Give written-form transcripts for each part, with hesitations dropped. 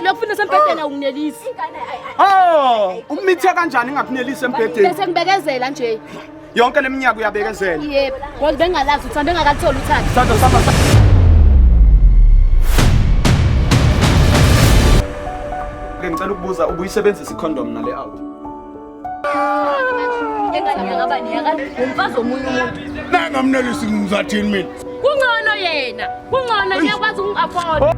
lokufuna sempedeni awungenelisi. Oh, umithe kanjani ngakunelisa empedeni? Bese ngibekezela nje. Yonke leminyaka uyabekezela. Yebo, ngoba bengalazi uthanda bengakatholi uthando. Sanda sama. Ngicela ukubuza ubuyisebenzisa icondom nale out. Enganyanga niyaka umfazi omunye umuntu. Nangamnelisi ngizathini mina? Kungcono yena. Kungcono ngiyakwazi ukungi-afford.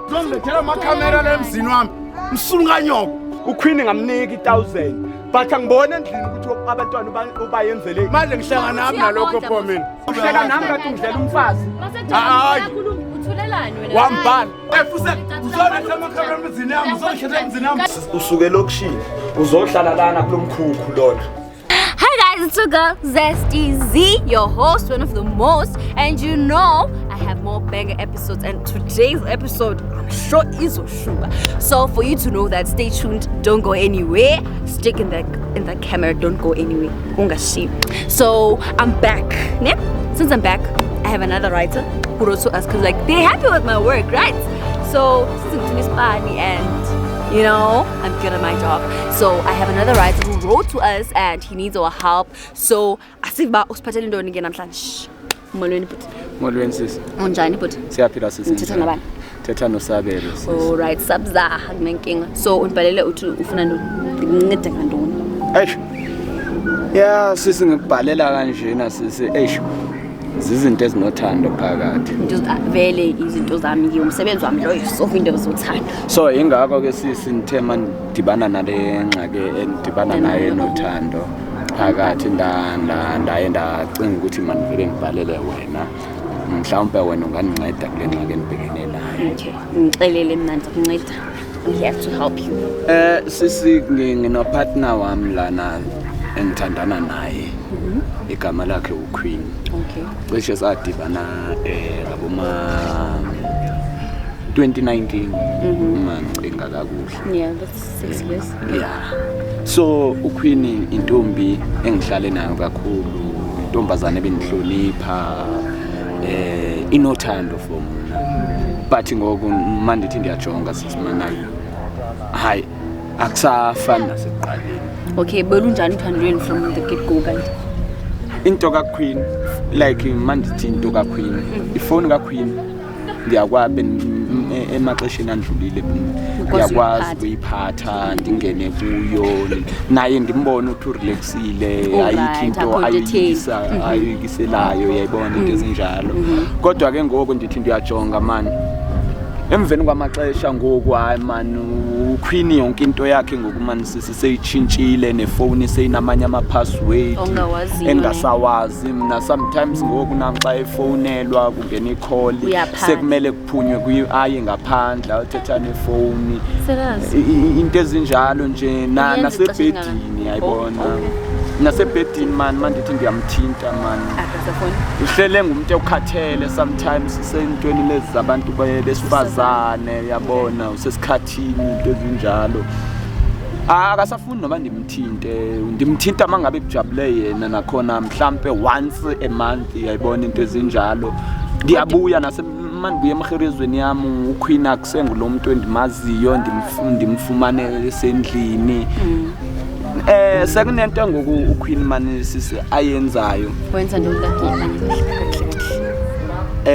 Ngizongilethela amakhamera la emzini wami. Msulunganyoko. Uqueen ngamnika 1000. But angibone endlini ukuthi abantwana ubayenzele. Manje ngihlanga nami nalokho pho mina. Uhleka nami kade ungidlela umfazi. Uthulelani wena? Wambhala. Efuse uzoletha amakhamera emzini yami, uzoletha emzini yami. Usuke lokushini. Uzohlala lana kulomkhukhu lona. Hi guys, it's your girl Zesty Z, your host, one of the most, and you know I have more banger episodes, and today's episode I'm sure is a sugar. So for you to know that, stay tuned, don't go anywhere, stick in the camera, don't go anywhere. So I'm back. Yeah? Since I'm back, I have another writer who wrote to us because like they're happy with my work, right? So since and you know, I'm good at my job. So I have another writer who wrote to us and he needs our help. So asiba usiphathele intoni ke namhlanje. Molweni but. Molweni sisi. Unjani but? Siyaphila sisi. Uthetha nabani? Thetha noSabelo sisi. All right, sabza nginenkinga. So unibhalele uthi ufuna ngincede ngantoni? Eish. Yeah, sisi ngikubhalela kanjena sisi. Eish. Zizinto ezinothando phakathi. Vele izinto zami ngiyomsebenzi wami lo isofa into ezothanda. So ingakho ke sisi nithe mandibana nale ngxake endibana naye nothando phakathi ndaye ndacinga ukuthi manivele ngibhalele wena mhlawumbe wena unganinceda kule ngxaki enibhekene nayo. Okay, ngixelele mina ngizokunceda. I'm here to help you. Sisi ngino partner wami lana engithandana naye. Igama lakhe uQueen. Okay. Cishe sadibana ngaboma 2019 mancinga kakuhle. Yeah, that's 6 years. Yeah. So uQueen intombi engihlale nayo kakhulu, intombazane ebenihlonipha inothando for mina. But ngoku manje ndithi ndiyajonga sisimana hayi akusafani nasekuqaleni. Okay, belunjani uthandweni from the get go kanti? Into kaQueen like manje thithi into kaQueen ifoni kaQueen ngiyakwabe emaxesheni andlulile ngiyakwazi ukuyiphatha ndingene kuyo naye ngimbone ukuthi urelaxile ayikho into ayikiselayo yayibona into ezinjalo kodwa ke ngoku ndithi ndiyajonga manje emveni kwamaxesha ngoku hayi man uQueen yonke into yakhe ngoku manje siseyitshintshile nefoni seyinamanye ama-password engasawazi mina sometimes ngoku naxa efonelwa kungena i-call sekumele kuphunywe aye ngaphandle uthetha nefoni into ezinjalo nje nasebhedini yayibona nasebhedini man mandithi ngiyamthinta man uhlele ngumuntu ekhathele sometimes isentweni lezi zabantu besifazane yabona usesikhathini into ezinjalo akasafuni noma ndimthinta mangabe kujabule yena nakhona mhlambe once a month yayibona into ezinjalo ndiyabuya mandibuye emherezweni yami uQueen akusengulo muntu endimaziyo ndimfumane esendlini sekunento ngoku uQueen man sisi ayenzayo wenza ntoni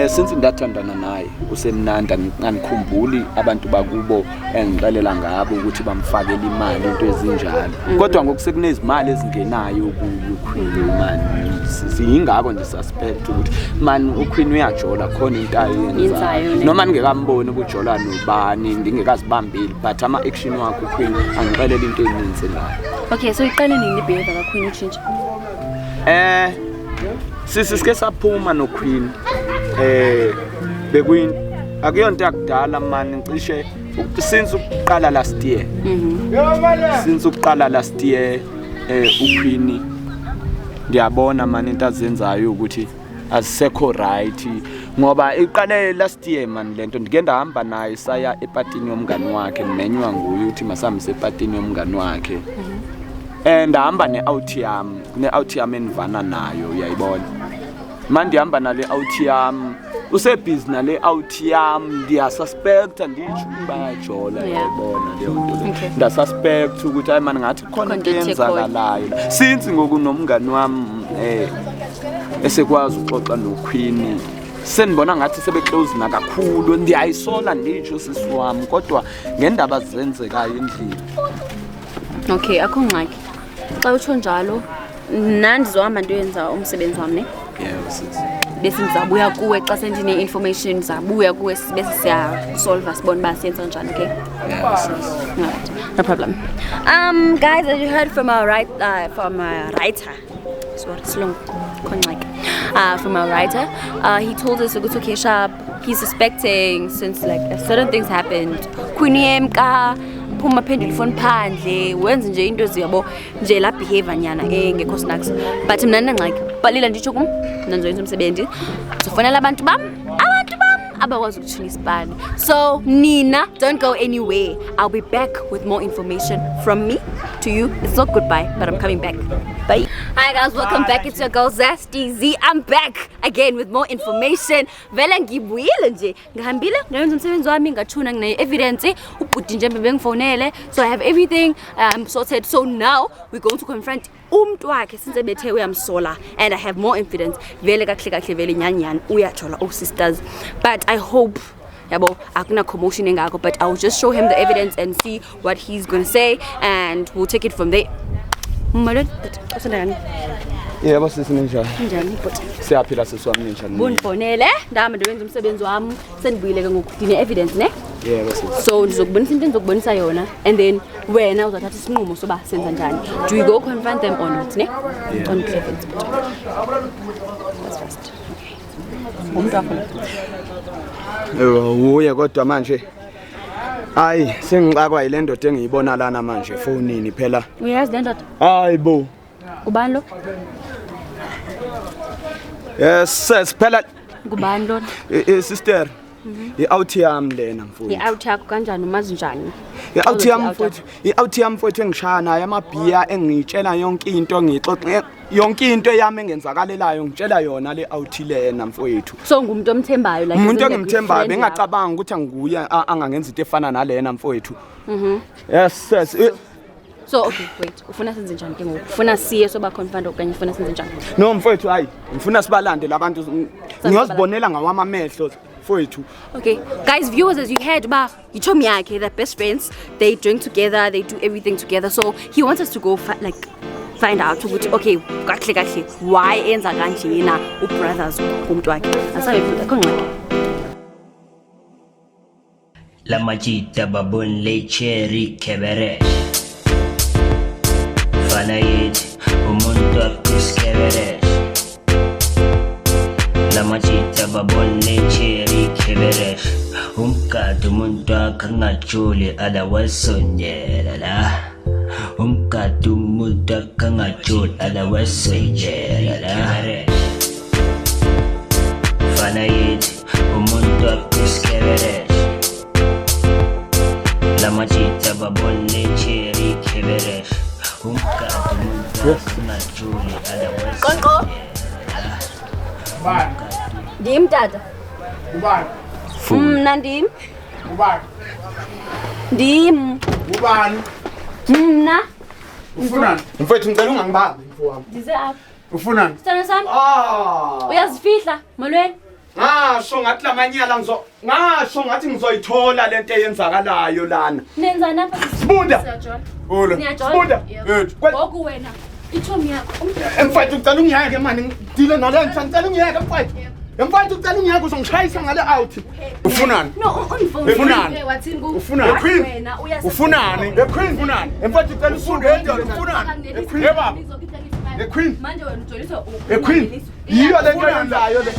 since ndathandana naye kusemnanda nginikhumbuli abantu bakubo engixelela ngabo ukuthi bamfakele imali into ezinjalo kodwa ngokusekunezimali ezingenayo kuQueen man singako ndisuspect ukuthi man uQueen uyajola khona into ayenzayo noma ningekamboni ukujola nobani ngingekazibambeli but ama action wakhe uQueen angixelela into eninzi la. Okay, so iqale nini behavior kaQueen itshintsha? Sisike saphuma noQueen bekwini akuyonto yakudala man ngicishe since uqala last year uQueen ndiyabona man into azenzayo ukuthi azisekho right ngoba iqale last year man lento ndike ndahamba naye saya epatini yomngani wakhe menywa nguye uthi masamse epatini yomngani wakhe ndahamba ne-out yami enivana nayo uyayibona manje hamba nale out yami usebhizi nale out yami ndiyasuspecta nditsho bayajola yabona leyo nto nda suspect ukuthi hayi man ngathi khona into eyenzakalayo since ngoku nomngani wami esekwazi uxoxa noQueen senibona ngathi sebeclose na kakhulu ndiyayisola nditsho sisi wami kodwa ngendaba zenzekayo endlini. Okay, akho ngxaki. Xa utsho njalo nandi zohamba ndoyenza umsebenzi wami ne? Yebo sisi. Bese ngizabuya kuwe xa sendine information zabuya kuwe bese siya solve sibone ba siyenza njani, okay? Yeah, sis. No problem. Guys, as you heard from our writer. Sorry, slow. From our writer, he told us to okay, sharp. He's suspecting since like certain things happened. Queen ka phuma phendula ifoni phandle wenza nje into ziyabo nje la behavior nyana engekho snacks. But mina nengxaki balila nditsho kum nanzoyenza umsebenzi. Sifonela abantu bam abakwazi ukuthula isipani. So Nina, don't go anywhere. I'll be back with more information from me to you. It's not goodbye, but I'm coming back. Bye. Hi guys, welcome back. It's your girl Zesty Z. I'm back again with more information. Vele ngibuyile nje. Ngihambile ngayenza umsebenzi wami ngathuna ngine evidence ubhuti nje bengifonele. So I have everything sorted. So now we're going to confront umuntu wakhe since bethe uyamsola and I have more evidence. Vele kahle vele nyanyana uyajola sisters. But I hope yabo akuna commotion engako, but I'll just show him the evidence and see what he's going to say and we'll take it from there. Madod, usenani? Yebo sisi ninjani? Njani but siyaphila sisi wami ninjani? Bonfonele ndahamba ndowenza umsebenzi wami sendibuyile ke ngokudine evidence ne? Yebo sisi. So ndizokubonisa into endizokubonisa yona and then wena uzathatha isinqumo soba senza njani. Do we go confront them or not ne? Yeah. On Cleveland. That's first. Umuntu wakho. Uye kodwa manje hayi sengixakwa yile ndoda engiyibona lana manje efonini phela. Uyazi le ndoda? Hayibo. Kubani lo? Yes phela Kubani lo? Sister i-out yami lena mfowethu. I-out yakho kanjani umazi njani? I-out yami mfowethu, i-out yami mfowethu engishaya nayo amabhiya engitshela yonke into ngixoxe yonke into yami engenzakalelayo ngitshela yona le out lena mfowethu. So ngumuntu omthembayo like umuntu engimthembayo bengacabanga ukuthi anguye angangenza into efana nalena mfowethu. Yes yes. So okay, wait. Ufuna senze njani ke ngoku? Ufuna siye soba confront okanye ufuna senze njani? No mfowethu hayi, ngifuna sibalande labantu ngiyozibonela ngawami amehlo mfowethu. Okay, guys, viewers, as you heard ba yichomi yakhe, they're best friends. They drink together, they do everything together. So he wants us to go find out ukuthi okay, kahle why enza kanje na ubrothers kumuntu wakhe. Asabe futhi khonqeke. La majita babon le cherry kebere. Fanayit umuntu akuskebere. La majita babon le cherry kebere. Umkadu umuntu akangajuli ala wasonyela la. Umkadu umuntu akangajuli ala wasonyela la. Fanayit umuntu akuskebere. La majita babon le cherry kebere. Umkadu umuntu akangajuli ala wasonyela. Ubani? Ndim tata. Ubani? Mna ndim. Ubani? Ndim. Ubani? Mna. Ufunani? Mfowethu ngicela ungangibambi mfowami. Ndize apha. Ufunani? Sithando sami. Uyazifihla molweni. Ngasho ngathi lamanyala ngasho ngathi ngizoyithola lento eyenzakalayo lana. Nenzani apha? Sibunda. Siyajola. Ola. Niyajola? Sibunda. Yethu. Ngoku wena ichomi yakho Mfowethu ucela ungiyeke mani ngidile nale ngicela ungiyeke mfowethu. Mfowethu ucela ungiyeke uzongishayisa ngale out. Ufunani? No, unifone. Ufunani? wathini ku Ufunani? wena Ufunani? Queen Ufunani? mfowethu ucela usunge Ufunani? Yebaba. Queen. manje wena ujoliswa Queen. Yiyo lento yenzayo le.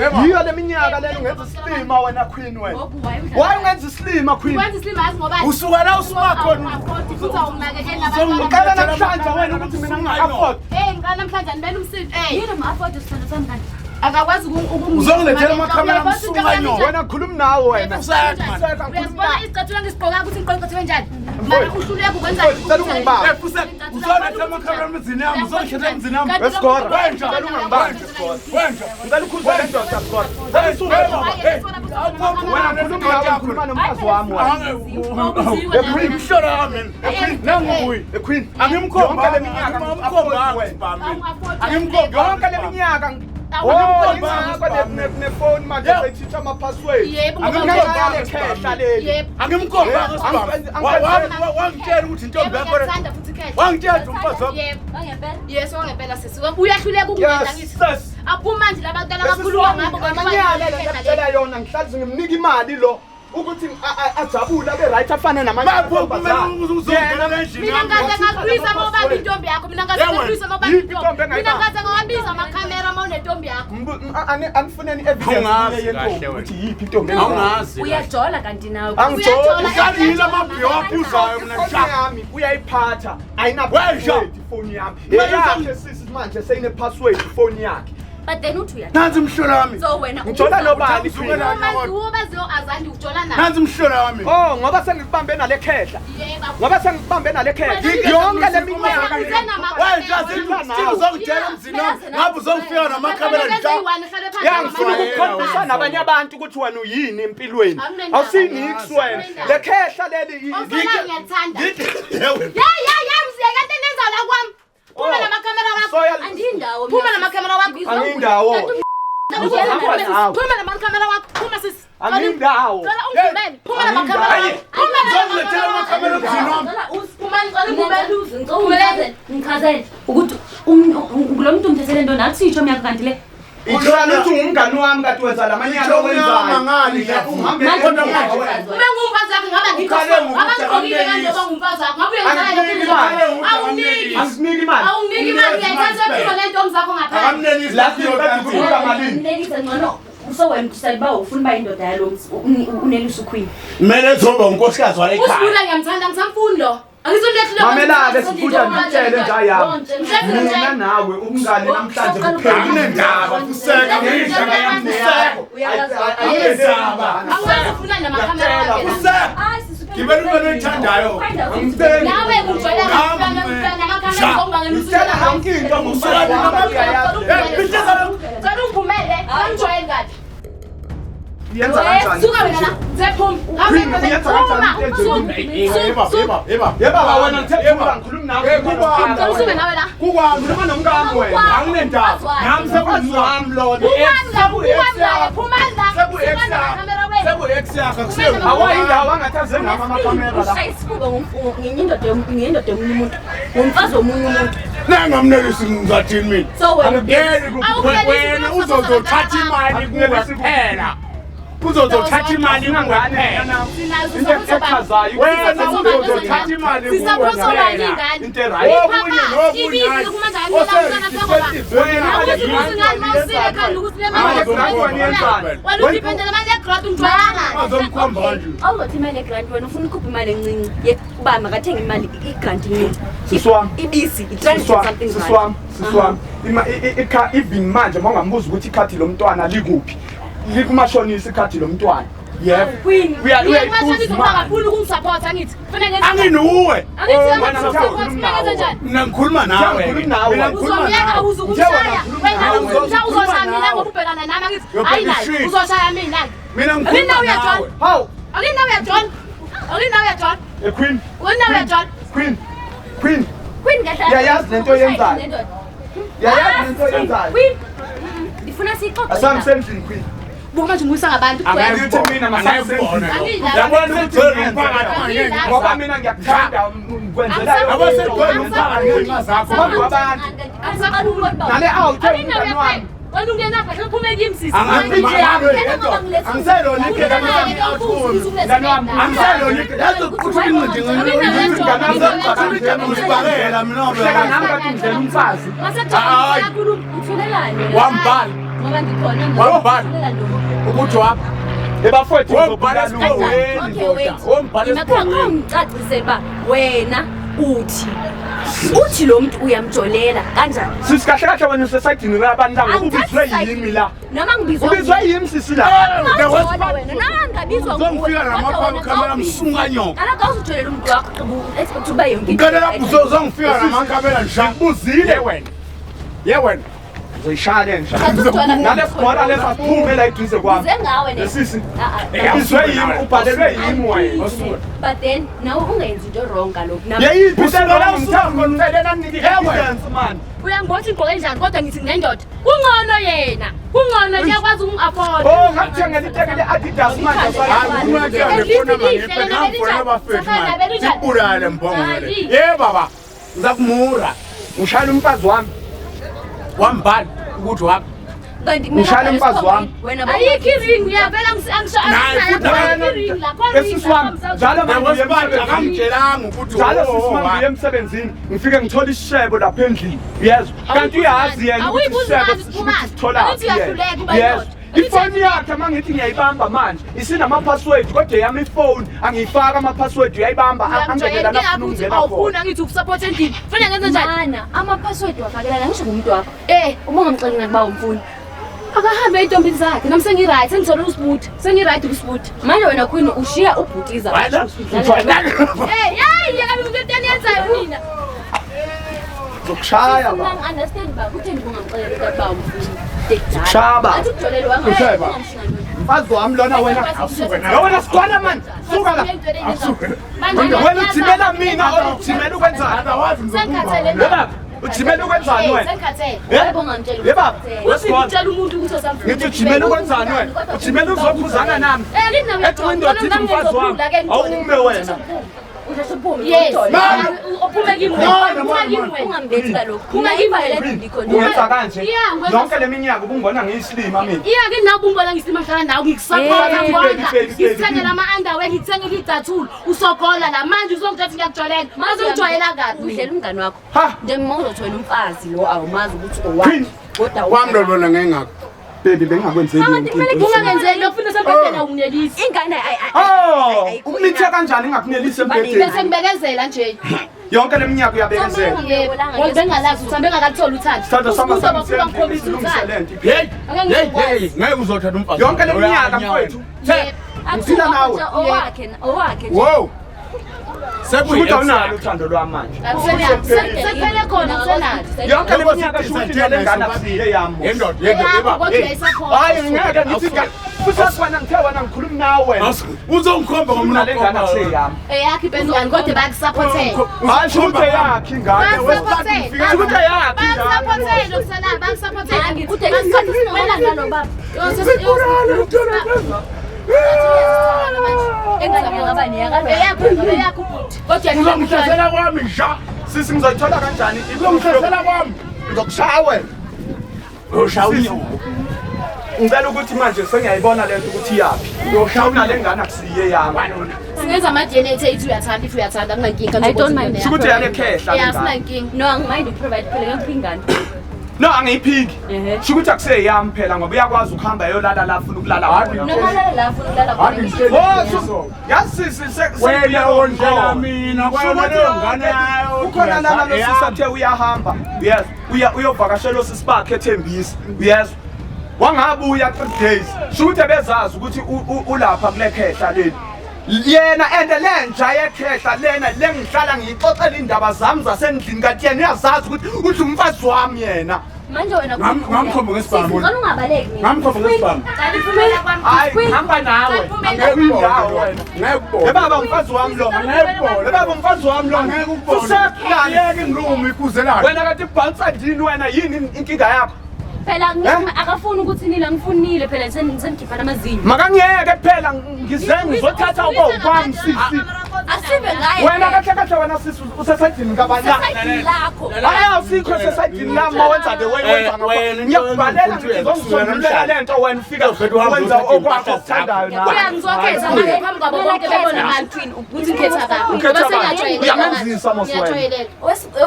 Yebaba. Yiyo leminyaka lelo ngenza islima wena Queen wena. Why ungenza islima Queen? wenza islimazi ngoba Usuka la usuka khona. futhi awunakekela abantu Ngicela namhlanje wena ukuthi mina nginga-afford. ngicela namhlanje anibele umsindo Yini ma-afford sithando sami kanti? akakwazi ukungizwa. Uzongilethela amakhamera amsunga nyoko. Wena khuluma nawe wena. Uyasibona isicathulo ngisibhoka ukuthi ngiqoqothe kanjani. Mara uhluleka ukwenza Cela ungibamba. Uzongilethela amakhamera emizini yami. Uzongilethela emizini yami. Wesikora. Wenja. Cela ungibamba. Wenja. Ngicela ukhuluma nendoda sikora. Cela usuke baba. Wena khuluma nawe khuluma nomfazi wami wena. Queen, shut up, man. Nangubuyi. Queen. Angimkhomba. Yonke leminyaka Angimkhomba. yonke leminyaka nefoni manje seyithinta ama-password. Angimkhomba wangitshela ukuthi intombi yakho wangitshela umfazi wakho. Yes, wangempela sisi. Uyahluleka ukungena ngithi. Aphuma nje labantwana abakhuluma ngabo ngiyala yona ngihlazi ngimnika imali lo ukuthi ajabule abe right afane namanye mina ngaze ngakubiza ngoba intombi yakho mina ngaze ngakubiza ngoba intombi mina ngaze ngawabiza amakhamera uma unentombi yakho anifuneni evidence yentombi ukuthi yiphi intombi awungazi Uyajola kanti nawe. usalile amabhiyo aphuzayo mina yami uyayiphatha ayina-password ifoni yami eyakhe sisi manje seyine-password ifoni yakhe. But then uthi uya. nansi umhlola wami So wena Ngithola nobani uma azandi ukuthola naye nansi umhlola wami oh ngoba sengikubambe nale khehla ngoba sengikubambe nale khehla yonke le minyaka wenja uzongitshela emzini wami ngabe uzongifika namakhamera ngifuna ukukhombisa nabanye abantu ukuthi wena uyini empilweni awusiniksi wena le khehla leli Phuma namakamera wakho. andindawo. Phuma namakamera wakho. Angindawo. Phuma namakamera wakho. Phuma sisi. Angindawo. Cela ungivumele. Phuma namakamera wakho. uzongilethela amakhamera emzini wami Ngichazele ukuthi lo muntu umthethele into nathi sisho myakho kanti le Ijona uthi ungumngani wami kade wenza lamanyalo wenzayo. Ngumfazi wakho ngaba ngikho. Abangqokile kanje bangumfazi wakho. Ngabuye ngizale awuniki. Asiniki imali. Awuniki imali ngiyathatha phela lentombi zakho ngaphandle. Ladies ngcono usowena kusaliba ufuna ba indoda yalo unelisa uQueen. Kumele zoba unkosikazi wala ekhaya Usifuna ngiyamthanda ngisamfuni lo. Angizolethile Mamela-ke sifuda ngitshele nje ayami. Mina nawe umngane namhlanje kuphela. Akunendaba kuseka ngidla ngiyamseko. Ayezaba. Awuzofuna namakamera wakhe. Ngibona into oyithandayo. Nawe kujwayela namakamera ngokungangenisela Ngitshela ankinto ngumsana namayazi. Cela ungivumele. Angijwayeli kahle. Yenza kanjani? Suka wena la. Zephuma. Yeba wena ngithethula ngikhuluma nawe. Cela usuke nawe la. Kukwami noma nomkami wena. Anginendaba. Nami sekuzwami lona. Awayindawo angathaze nami amakamera la. Usayisibuka ngindoda yomunye umuntu. Ngumfazi womunye umuntu. Nangamnelisi ngizathini mina. So wena Wena uzozothatha imali kuwe kuphela. Uzozothatha imali kuwe kuphela. Wena uzozothatha imali kuwe kuphela. Into right. Azomkhomba nje. awuthi imali egrant wena ufuna ukhupha imali encinci uba makathenga imali igrant incinci Siswami. ibisi i-transfer something Siswami. Even manje mangambuza ukuthi ikhathi lomntwana likuphi. Likumashonisa ikhathi lomntwana. Yebo. Anginuwe. Mina ngikhuluma nawe. Mina ngikhuluma Mina ngikhuluma nawe. How? Queen. Yayazi lento yenzayo. Yayazi lento yenzayo. Ndifuna sixoxe Asamsendlini Queen. Manje nguyisa ngabantu Angithi mina masasendlini. Yabona ukuthi umphakathi Ngoba mina ngiyakuthanda ukwenzela abasekhona umphakathi ngenxa zakho. Nale out umntwana wami. Umfazi. Wambhala. Ukuthi wapha. Ebafowethu Wombhala esikhweni ndoda. Wombhala esikhweni. Ngicacise ba wena uthi lo muntu uyamjolela kanjani? Sisi kahle wena usesayidini labantu labo ubizwe yimi la. Noma ngibizwa Ubizwe yimi sisi la. wena noma ngabizwa Uzongifika namakhamera msunganyoka. Alaka uzitholela umuntu wakho expect uba yonke. Ngicela uzongifika namakhamera ngishakubuzile wena. Wena. Zoyishaya nalesibhora lesaphume la eduze kwami. Zengawe ne. Sisi. Ubizwe yimi ubhalelwe yimi wena. But then nawe ungenzi into wrong kalokho. Yeyiphi usengela umthambo ngicela nginike evidence man. Uyangibona ingqoke njani kodwa ngithi ngendoda. Kungcono yena. Kungcono uyakwazi ukungi-afford. Oh ngakuthengela iteke le-Adidas manje Sibulale mbongole. Baba. Ngizakumura. ngishayela umfazi wami. Wambhali ukuthi wakho. Ngishayela umfazi wami. Ayikho iring uyavela angisho Esisi wami njalo mangiye akamtshelanga ukuthi njalo sisi mangiye emsebenzini ngifike ngithola ishebo lapha endlini yezwa kanti uyazi yena ukuthi ishebo sitholaphi yezwa ifoni yakhe mangithi ngiyayibamba manje isinama-password kodwa yami ifoni angiyifaka ama-password uyayibamba angelela nafuna ukungena khona awufuna ngithi ukusupport endlini kufanele ngenze njani Ama-password wafakelana ngisho ngumuntu wakho. Uma ungamxeli ngakuba umfuni. akahambe ey'ntombini zakhe nami sengi-right sengithole usibutha sengi-right ukusibutha Manje wena Queen ushiya ubhutiza. yekabi into eniyenzayo nina zokushaya ba Understand ba kutheni kungamxeli ukuthi ba umfuni. Shaba. Athi ukujolele wami. Usheba. mfazi wami lona wena wena sigwana mani suka la wena uthimela mina or uthimela ukwenzani sengikhathele yebaba uthimela ukwenzani wena Yebo ngamtshela. yebaba usitshela umuntu ukuthi osamfuna ngithi uthimela ukwenzani wena uthimela ukuzophuzana nami ethi windoda ithi umfazi wami awume wena yes ophume kimi Ungambethi kalokho. ungenza kanje yonke le minyaka ubungibona ngiyisilima mina iya-ke nawe umbona ngisilima hlala nawe ngikusaphotha ngonda ngikuthengela ama-underwear ngikuthengela icathulo usogola la manje uzongithathi ngiyakujwayela mazongijwayela kabi Uhlela umngani wakho. ha Njengoba uzothola umfazi lo awumazi ukuthi owakho. Queen. Kodwa Kwami lona ngengakho. baby bengingakwenzeli ungangenzeli lokufuna sempedeni awungenelisi ingane ukunithe kanjani ngakunelisa bese embhedeni ngibekezela nje yonke le minyaka uyabekezela ngoba bengalazi ukuthi bengakalutholi uthando sithatha Usukuza bafuna ngikhombisa uthando Hey, ngeke uzothatha umfazi. yonke le minyaka mfowethu ngithina nawe owakhe. Wow. ukuthi awunalo uthando lwami manje sephele khona kusenalo yonke le minyaka shukuthi nale ngane akusiye yami hayi ngeke ngithi kusasifana ngithe wena ngikhuluma nawe wena Uzongikhomba mina le ngane akusiye yami eyakho ibenzani kodwa bakusaphothele hayi shukuthi yakhe ingane shukuthi yakhe bakusaphothele okusenalo bakusaphothele Uzongihlasela kwami nja. sisi ngizoyithola kanjani Uzongihlasela kwami. ngizokushaya wena Ushawunyoko. ngicela ukuthi manje sengiyayibona lento ukuthi iyaphi yoshawuna le ngane akusiye yami singenza ama-DNA ethi uyathanda if uyathanda kunankinga I don't mind. shukuthi yale khehla le ngane sinankinga No, angimind uprovide phela ngaphi ingane. no angiyiphiki shukuthi akusiye yami phela ngoba uyakwazi ukuhamba yolala la afuna ukulala khona Noma la ufuna ukulala khona. yazi sisi Wena ondlela mina kwena leyo ngane yayo. ukhona lana lo sisi athe uyahamba yes uyovakashela osisi bakhe eThembisa yes wangabuya 3 days shukuthi bezazi ukuthi ulapha kule khehla leli yena and lenja yekhehla lena lengihlala ngiyixoxela indaba zami zasendlini kanti yena uyazazi ukuthi udla umfazi wami yena Manje wena Ngamkhomba ngesibhamu. Ngicela ungabaleki mina. Ngamkhomba ngesibhamu. hayi hamba nawe ngekuyindawo wena yebaba umfazi wami lo yebaba umfazi wami lo Usakuyeke ngilumi ikuzelana. wena kanti ibhansa ndini wena yini inkinga yakho Phela akafuni ukuthi nila ngifunile phela senikhipha amazinyo. makangiyeke phela ngize ngizothatha kwami sisi Asibe ngaye. wena kahle wena sisi usesayidini kabani Sayidini lakho. hayi usikho sesayidini lami wenza the way wenza Wena ngiyakubhalela ngizongizomela lento wena ufika wenza okwakho okuthandayo nawe uyangizokhetha manje phambi kwabo bonke bebona ngani ukuthi ngikhetha kabi ngoba sengiyajwayeleka uyamenzisa mos wena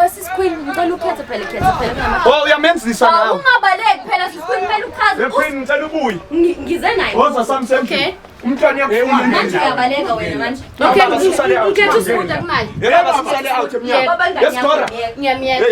Wesisiqueen ngicela ukhethe phela ngama. uyamenzisa nawe Ungabaleki phela sisiqueen kumele uchaze. Queen ngicela ubuye Ngize naye. woza sami okay umntwana uyakufuna manje uyabaleka wena manje. Okay, ukhetha usibuda kumali. yebo sisale out emnyango yesikora Ngiyamyeka.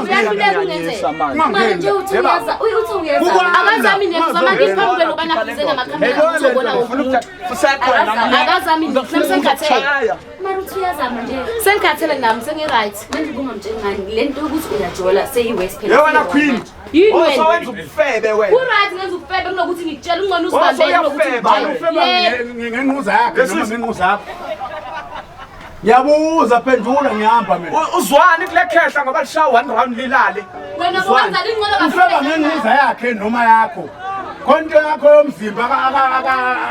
Uyahluleka ungenzeka. Manje uthi uyaza, uthi uyaza. Akazami nezama ngiphamukele ubana kuze namakamera uzobona ufuna ukuthi akazami ngisemsengathela. Mara uthi uyazama nje. Sengikhathele nami sengiright. Manje kungamtshengani lento ukuthi uyajola seyiwest phela. yewena queen Yini oso wena? wenza ubufebe wena Uright ngenza ukufebe kunokuthi ngikutshela ungcono uzibambele kunokuthi ngikutshele. ngenquza yakhe noma ngenquza yakho. Ngiyabuza phendula ngihamba mina. uzwani kule khehla ngoba lishaya 1 round lilale Wena kwenza ingqondo Ufeba ngenquza yakhe noma yakho. Konke yakho yomzimba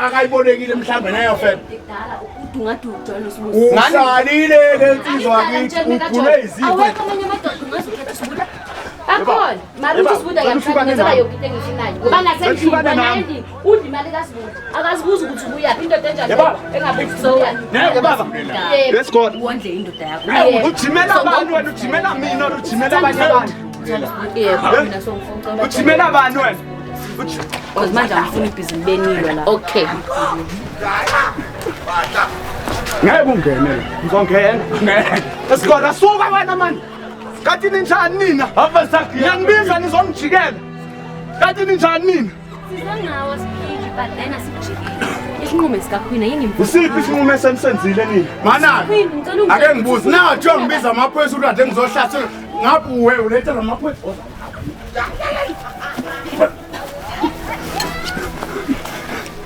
akayibolekile mhlambe nayo fela. Dala udungaduka ujwayele usibuza. Usalile ke insizwa yakithi uphule izifo. Awekho amanye amadoda ungazukhetha usibuza. akhona mali uthi sibuda ngiyamhlangana yonke into engifinayo ngoba ngasendlini wena endlini udla imali kaSibuda akazibuza ukuthi ubuyaphi indoda enjani engabuzi neke baba let's go Uwondle indoda yakho. ujimela abantu wena ujimela mina ujimela abanye abantu yebo mina songifuna ujimela abantu wena Because manje angifuni ibhizinisi benilwe la. okay Ngeke ungene. ngizongena ngeke esikora suka wena manje kathi ninjani nina ngiyangibiza nizongijikela kathi ninjani nina Sizangawa siphi but then asijikile. Isinqumo sikaQueen yini imfundo? usiphi isinqumo esenisenzile nina Mana. Queen ngicela Ake ngibuze nathi ngibiza amaphoyisa ukuthi ade ngizohlasela. Ngabe wewe uletha amaphoyisa.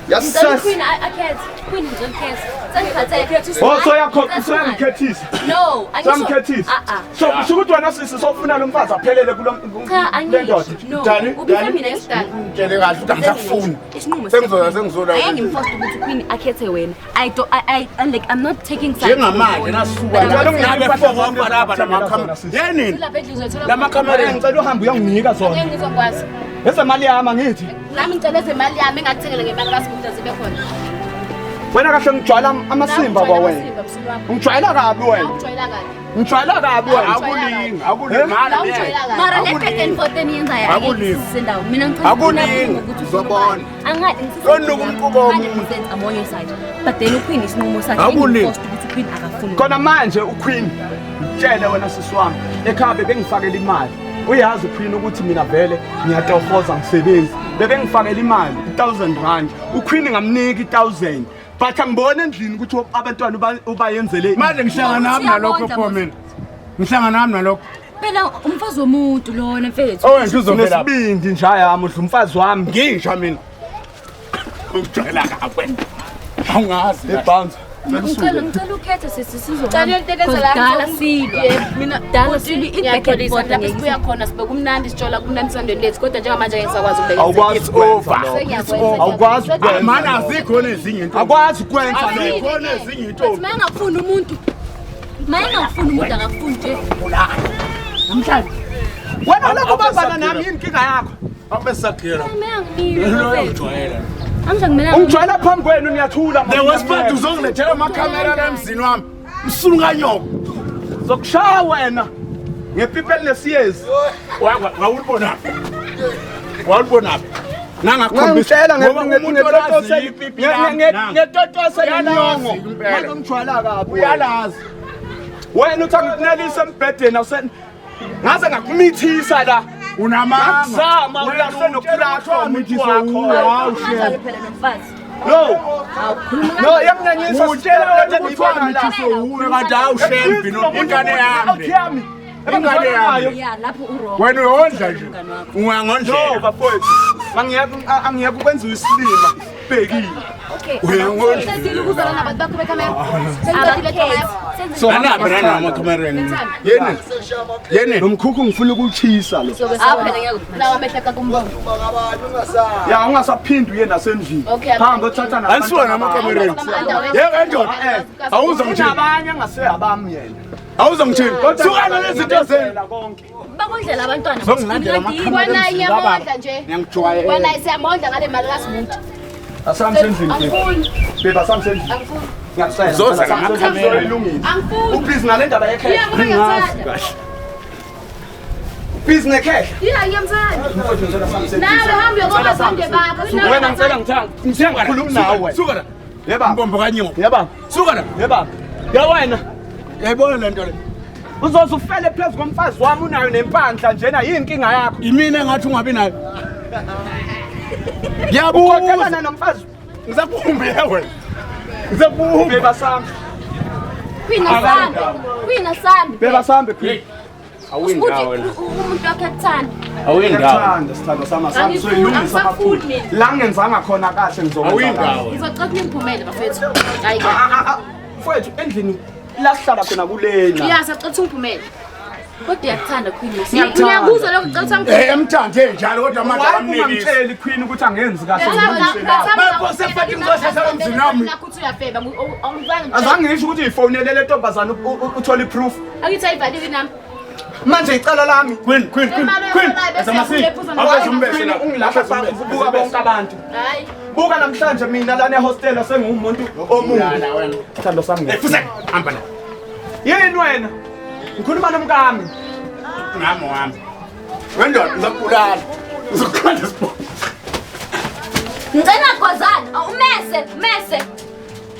yasasa Queen I can't. Queen ngizokhetha. Sengikhathe. oh soyangikhethisa No, samkhethisa so ukuthi wena sisofuna lo mfazi aphelele kulo Cha angisho. No. Dani, Ubize Dani. mina esidala. Ngitshele kahle ukuthi angisafuni. Isinqumo Sengizola. ngimforce ukuthi Queen akhethe wena. I like I'm not taking sides. Njengamanje nasuka Ngicela unginike ngapha lapha namakhamera. Yenini? lapha endlini uzothola lamakhamera ngicela uhambe uyanginika zona ngizokwazi ezemali yami angithi nami ngicela ezemali yami engakuthengele ngemali kaSibuda zibe khona wena kahle ngijwayela amasimba kwa wena ngijwayela kabi wena ujwayela kahle ngijwayela kabi wena Akulingi, akulingi. la Mana ujwayela kahle Mara le back and forth eniyenza ya Akulingi. sendawo mina ngichaza Akulingi. uzobona angathi Lonuku umqubo womuntu. I'm on your side but then uQueen isinqumo sakhe Akulingi. ngimforce ukuthi uQueen akafuni khona manje uQueen ngitshele wena sisiwami ekhabe bengifakela imali uyazi uQueen ukuthi mina vele ngiyatohoza ngisebenzi bebengifakela imali 1000 rand uQueen ngamnika 1000 but angibone endlini ukuthi abantwana ubayenzele Manje ngihlangana nami nalokho pho mina. Ngihlangana nami nalokho. phela umfazi womuntu lona mfethu Owena uzovela. nesibindi njaya yami udla umfazi wami Ngisho mina. Ungijwayela kahle. Awungazi. eBounce ngicela ukhethe sisizwe Cala yontekeza la dala silwa mina dala silwa i-back and forth lapho sibuya khona sibe kumnandi sitshola kumnandi sandweni lethu kodwa njengamanje ngisakwazi ukubeka awukwazi over awukwazi ukwenza Mana azikhona ezinye into. akwazi ukwenza lokho Azikhona ezinye into. Maye ngakufuni umuntu akakufuni nje namhlanje wena lokho babana nami yini inkinga yakho Abesakhela. Lo Uyajwayela. Amhlanje kumele ungijwayela phambi kwenu niyathula The worst part uzongilethela amakhamera la emzini wami. Msulunga nyoko. zokushaya wena ngepipa elinesiyezi Wawulibona. Wawulibona. ngangitshela ngetotose ngetotose lenyongo manje ngijwayela kabi uyalazi. wena uthi angikunelise embhedeni ngaze ngakumithisa la Unamanga. ngazama uyasenokulahlwa umuntu wakho Wow, phela shit. nomfazi no awukhuluma no yamnanyisa Utshela sitshela ukuthi wamithisa uwe kanti awushelbi ingane yami. Ingane yami. ya lapho uRob Wena uyondla nje. no Ungangondlela. bafowethu angiyeka ukwenza isilima bhekile Uyangondla. sesile ukuzala nabantu bakho bekamera sengicedile thoma yakho so Anaphi nana amakhamereni. Yeni. Yeni. nomkhukhu ngifuna ukuchisa lo lawa amehla kakumbona ya ungasaphindi uye nasendlini Okay, hamba uthatha nabantu Anisuka namakamereni. Yebo endoda. Awuzongithini. abanye angaseyabami yena Awuzongithini. Sukana lezinto zenu. konke bakondlela abantwana Zongilandela amakhamera. wena iyamondla nje Ngiyangijwayela. wena siyamondla ngale mali kaSibuda asamsendlini angifuni beba asamsendlini angifuni ngiyasela Zoza ngamakhamera. ilungile angifuni ubhizi nale ndaba Yeah, yekhaya ngiyazala. Business cash. Yeah, ngiyamthanda. Mfowethu ngicela samsebenzisa. Nawe hamba uyokopha zonke bakho. Wena ngicela ngithanga khuluma nawe. Suka la. Yeba. Mbombo kanyoko. Yeba. Suka la. Yeba. Ya wena. Yayibona lento le. Uzoze ufele phezu komfazi wami unayo nempandla njena yinkinga yakho. Imina engathi ungabi nayo. Uqokelana nomfazi. Ngizakuhumbe wena. Ngizakuhumbe Beba sami. Queen asambe. Beba sami Queen. Awindawo wena. Umuntu wakhe ekuthanda. Awindawo. Ngiyakthanda sithando sami sami soyilungisa amaphutha. La ngenzanga khona kahle ngizokwenza. Awindawo. Ngizocela ngiphumele bafethu. Hayi ke. Mfowethu endlini la sihlala khona kulena. Yeah, sacela ungiphumele. Kodwa uyakuthanda Queen. Ngiyakuthanda. Ngiyakuzwa lokho ucela ungiphumele. Emthande njalo kodwa manje akamnikisi. Ungangitsheli Queen ukuthi angenzi kahle. Nakuthi uyafeba. Azange ngisho ukuthi ifonele le ntombazana uthola iproof. Akithi ayivalile nami. Manje icala lami. Queen. Ezamasini. Queen ungilapha buka bonke abantu. Hayi. Buka namhlanje mina lana ehostel sengumuntu omubi. Wena. Sithando sami. Fusa hamba la. Yini wena? Ngikhuluma nomkami. Ngamo wami. Wendona ngizakubulala. Uzokuqala isipho. Ngicela gozana, umese.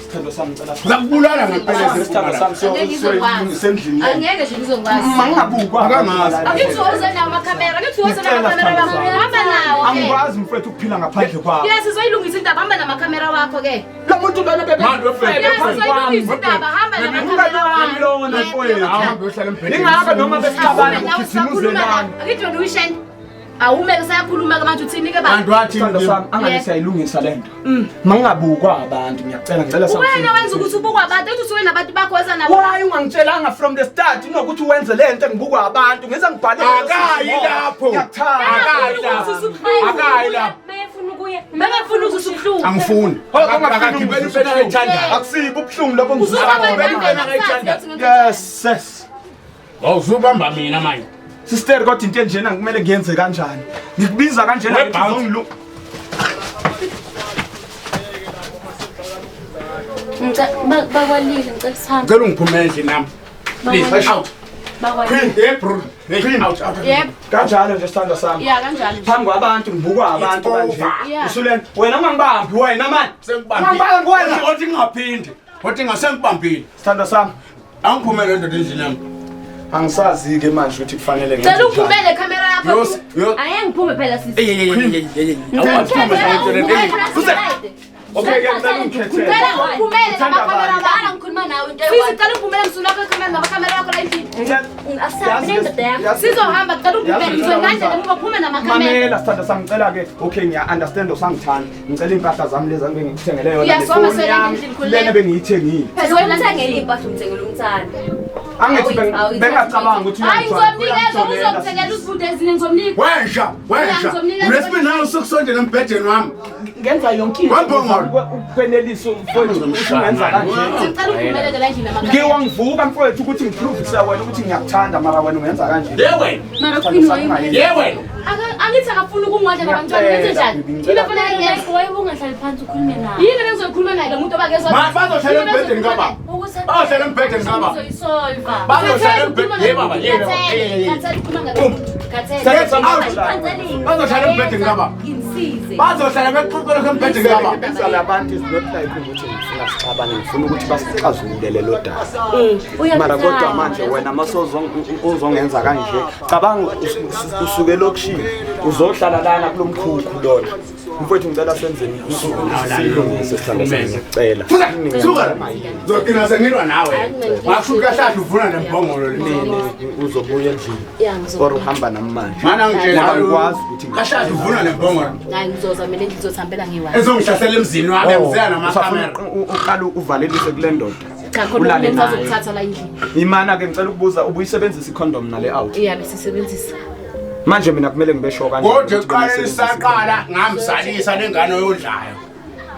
Sithando sami ngicela. Ngizakubulala ngempela Sithando sami ngizolungisa endlini. Angeke nje ngizokwazi. Mangabukwa Akangazi. Akuthoze nawo amakhamera, akuthoze nawo amakhamera wakho. Hamba nawo. Angikwazi mfethu ukuphila ngaphandle kwakho. Yes, sizoyilungisa indaba, hamba namakhamera wakho ke. La muntu lona bebe. Manje wefethu. Yes, sizoyilungisa indaba, hamba namakhamera wakho. Lona mfowethu. Awuhambe uhlala embhedeni. Ningaka noma besixabana Nawe ukugijimuzwe usakhuluma la. nami. Akithi wena uyishene. Awumeke sayakhuluma ke manje uthini ke Bantu bani? wathi Sithando sami angani siyayilungisa lento. Mangabukwa abantu ngicela sami. Wena wenza ukuthi ubukwa abantu, ethi usuke nabantu bakho weza nabo. Why ungangitshelanga from the start inokuthi uwenze lento ngibukwa abantu ngenza ngibhale Akayi lapho. Ngiyakuthanda. Akayi lapho. Akayi lapho. Mayefuna ukuya. Bengafuna ukuthi usuhlungu. Angifuni. Akagibela impela ayithanda. Akusibo ubuhlungu lobo Yes. Awuzubamba mina manje. Sister kodwa into enjena kumele ngiyenze kanjani? Ngikubiza kanjena ngizongilu. Bakwalile ngicela sihambe. Ngicela ungiphumele endlini nami. Please out. Bakwalile. Bro. Out. Yebo. Kanjalo nje sithando sami. Yeah, kanjalo. Phambi kwabantu ngibukwa abantu kanje. Yeah. Usulena wena ungangibambi wena man. Ngibamba wena othi ngaphindi. Othi ngasengibambile. Sithando sami. Angiphumele endodeni endlini nami. Angisazi ke manje ukuthi kufanele ngenze. Cela uphumele kamera yakho. Yos. Ayeke ngiphume phela sisi. Okay, ke ngicela ungikhethele. Cela uphumele namakhamera wakho. Bana ngikhuluma nawe into Sisi cela uphumele msula wakho kamera namakhamera wakho la endlini. asabe nendoda yakho. Sizohamba cela uphumele ngizokanje noma uphume namakhamera. Mamela sithando sami ngicela ke okay ngiya understand usangithanda. Ngicela impahla zami lezi angibengikuthengele yona. Uyasoma sele endlini khuleka. Lena bengiyithengile. Phela wena uthengele impahla umthengele umthanda. Angithi bengacabanga ukuthi Hayi ngizomnikeza uzomthengela uzibude ezini ngizomnika. Wesha. Unesiphi nawe sokusondela embhedeni wami. ngenza yonke ukwenelisa umfowethu umenza kanje. Ngicela uphumele la endlini namakhamera. Ngiwangivuka mfowethu ukuthi ngiprovise wena ukuthi ngiyakuthanda mara wena umenza kanje. Mara Queen wena. Angithi akafuna ukungadla nabantwana ngenze njani? Yini fanele ngiyenze? Ungahlali phansi ukhulume naye. Yini engizokhuluma naye lo muntu obakezwa? Bazohlala embhedeni ngaba. Bazohlala embhedeni ngaba. Bazohlala embhedeni. Yebo baba, yebo. Bazohlala embhedeni ngaba. Bazohlala beqoqela embhedeni ngaba. Insala abantu is not like ukuthi ngifuna sixabane ngifuna ukuthi basixazulule lo daba. Mara kodwa manje wena masozongenza kanje cabanga usuke lokushini uzohlala lana kulomkhukhu lona. Mfowethu ngicela senzeni silungise sithando sami ngicela. Suka. Zogcina sengilwa nawe. Wakushuka kahle uvuna nembongolo nini uzobuya endlini. Or uhamba nami manje. Mana ngitshela ngikwazi ukuthi kahle uvuna nembongolo. Hayi ngizoza mina ngizothampela ngiwazi. Ezongihlasela emzini wami ngizela namakamera. uqala uvalelise kule ndoda. Cha khona ngizokuthatha la endlini. Imana ke ngicela ukubuza ubuyisebenzisa icondom nale out. Iyabe sisebenzisa. Manje mina kumele ngibesho kanje. Kodwa uqala isaqala ngamzalisa nengane oyondlayo.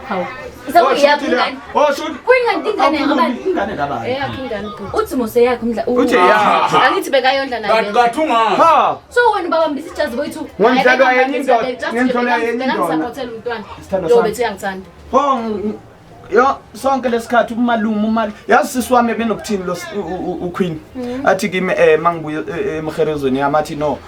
Hawu. Oh shoot. Kuyingane ingane kabani? Ingane ku. uthi mose yakho umdla. Uthi ya. Angithi bekayondla naye. Kathi ungazi. Ha. So wena baba mbisi ijazi boyithu. Ngiyamthola yenye indoda. Ngiyamthola umntwana. Sithando Yo sami. bethu uyangithanda. Ho yo sonke lesikhathi umalume yazi sisi wami benokuthini lo uQueen athi kimi mangibuye emherezweni yami athi no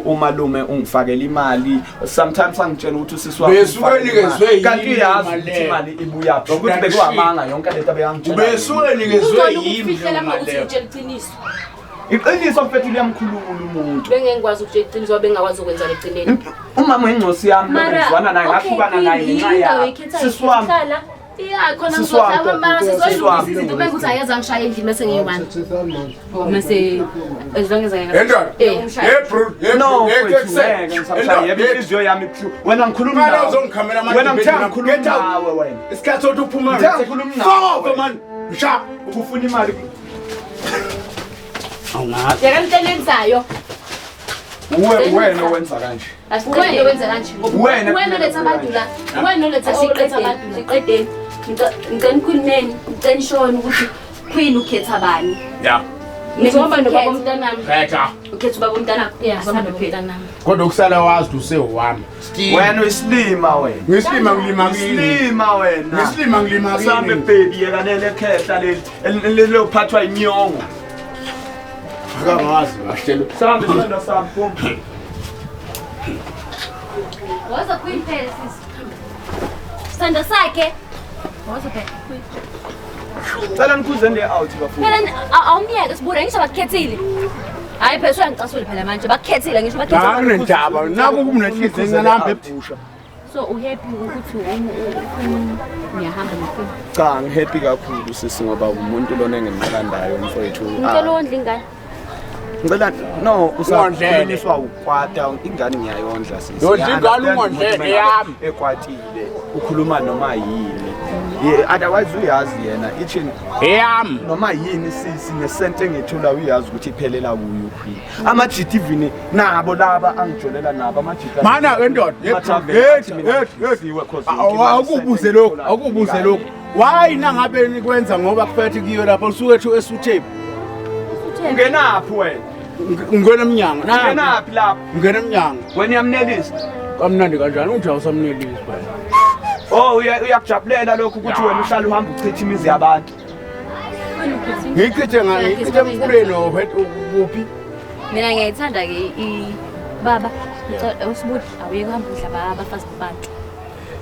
umalume ungifakela imali sometimes angitshela ukuthi usisi wami besuke nikezwe yini kanti yazi ukuthi imali ibuya phi ukuthi bekuhamanga yonke lento abeyangitshela besuke nikezwe yini ukufihlela ukuthi utshela iqiniso iqiniso mfethu liyamkhulula umuntu bengengikwazi ukutshela iqiniso wabengakwazi ukwenza leqineni umama ingcosi yami ngizwana naye ngahlukana naye ngenxa yakhe sisi wami yeah khona ngizothatha sizoyiluza izinto bekuthi ayeza ngishaye endlini bese ngiyimani mase ezongeza Endon no inhliziyo yami phu wena ngikhuluma nawe uzongikhamela manje wena ngithe ngikhuluma nawe wena isikhathi sokuthi uphuma ngikhuluma nawe foko man msha ufuna imali awungazi yakantenenzayo wena wenza kanje wena wenza kanje wena letha abantu la wena letha siqetha abantu siqedeni ngicela ukhulumeni ngicela ishona ukuthi Queen ukhetha bani ya ngizoba nobaba umntanami phetha ukhetha ubaba umntanami yasaba nomntanami kodwa ukusala wazi usewami wena uyislima wena ngislima ngilima Slima wena ngislima ngilima sambe baby yekanele khehla leli lophathwa inyongo akawazi bahlelo sambe sona sambo What's a Queen Paris? Sanda sakhe. What's a Paris? cela nikhuze nde out bafuna Phela awumiyeke sibude ngisho bakukhethile. Hayi phela uyangicasula phela manje bakukhethile ngisho bakukhethile. akunendaba naku kumnenhliziyo ngihambe ebhusha So uhappy ukuthi ngiyahamba noQueen. cha ngihappy kakhulu sisi ngoba umuntu lona engimthandayo mfowethu Ngicela ondla ingane. ngicela no Ungondlele. usaqhuniswa ukwata ingane ngiyayondla sisi Yondla ingane ungondlele yami. ekwatile ukhuluma noma yini otherwise uyazi yena ithi eyami noma yini sisi nesente engithula uyazi ukuthi iphelela kuyo uQueen ama-GTV nabo laba angijolela nabo ama-GTV mana endoda akubuze lokhu akubuze lokhu why nangabe nikwenza ngoba kuphethe kiyo lapho usuke esuthephi ungenaphi wena ungena emnyango ungenaphi lapho ungena emnyango wena uyamnelisa kamnandi kanjani unja usamnelisi phela oh uyakujabulela lokhu ukuthi wena uhlala uhamba uchitha imizi yabantu ngichithe emfuleni kuphi Mina ngiyayithanda ke baba usibuthi awuyeke uhamba udla abafazi babantu.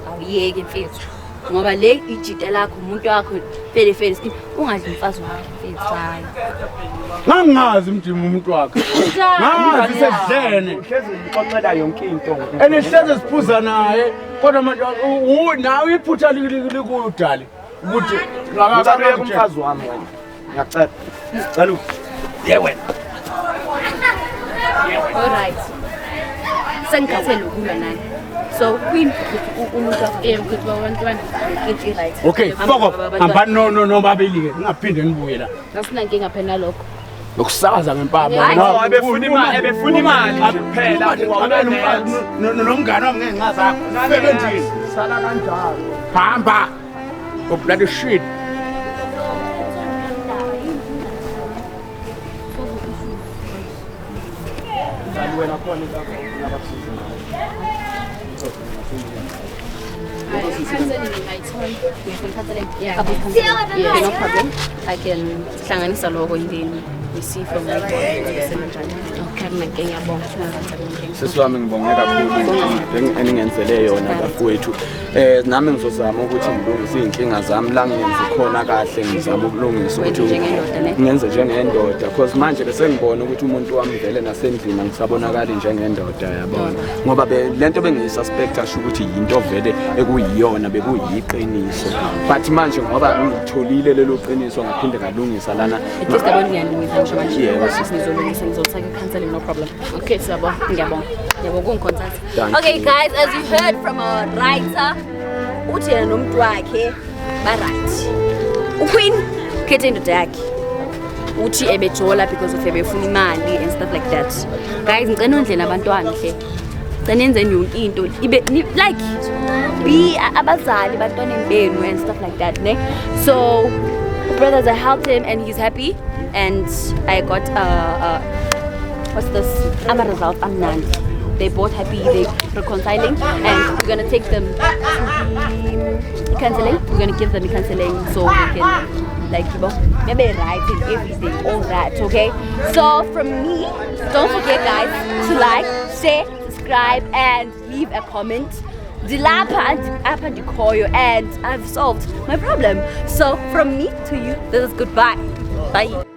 Awuyeke mfethu. Ngoba le ijita lakho umuntu wakho fele skin ungadli umfazi wakho mfethu hayi. ngangazi mdima umuntu wakhe ngazi sedlene uhlezi ngixoxela yonke into enihleze siphuza naye kodwa manje nawe iphutha likudali ukuthi ngicela umfazi wami wena ngiyacela ngicela ye wena All right. Sengikhathele ukulwa naye. So Queen umuntu ukuthi babantwana ukuthi right. okay foko hamba no babili ke ningaphinde nibuye la asinankinga phela nalokho nokusakaza ngempama no ebefuna imali kuphela nomngane wami ngengazakho sebenzini sala kanjalo hamba go bloody shit wena khona nabakusiza yeah no problem I can hlanganisa lokho yini receive from my okay ngiyabonga sisi wami ngibonge kakhulu eningenzele yona bafowethu nami ngizozama ukuthi ngilungise izinkinga zami la ngenze khona kahle ngizama ukulungisa ukuthi ngenze njengendoda because manje bese ngibona ukuthi umuntu wami vele nasendlini ngisabonakala njengendoda yabona ngoba lento bengiyisuspect asho ukuthi yinto vele ekuyiyona bekuyiqiniso but manje ngoba ngitholile lelo qiniso ngaphinde ngalungisa lana just abantu ngiyalungisa ngisho manje Yeah, sizolungisa ngizothatha counseling no problem okay siyabonga ngiyabonga ukungicontact Okay guys, as you heard from our writer, uthi yena nomuntu wakhe ba right. uQueen khethe indoda yakhe. Uthi ebejola because of ebefuna imali and stuff like that. Guys, ngicela ondle nabantwana hle. Ngicela nenzeni yonke into ibe like be abazali bantwaneni benu and stuff like that, ne? So brothers, I helped him and he's happy and I got what's this? I'm a result amnandi. they're both happy, they're reconciling, and we're gonna take them to the counseling. We're gonna give them the counseling so we can, like, you know, maybe writing everything, all that, okay? So from me, don't forget guys to like, share, subscribe, and leave a comment. Dilapa and Dikoyo, and I've solved my problem. So from me to you, this is goodbye. Bye.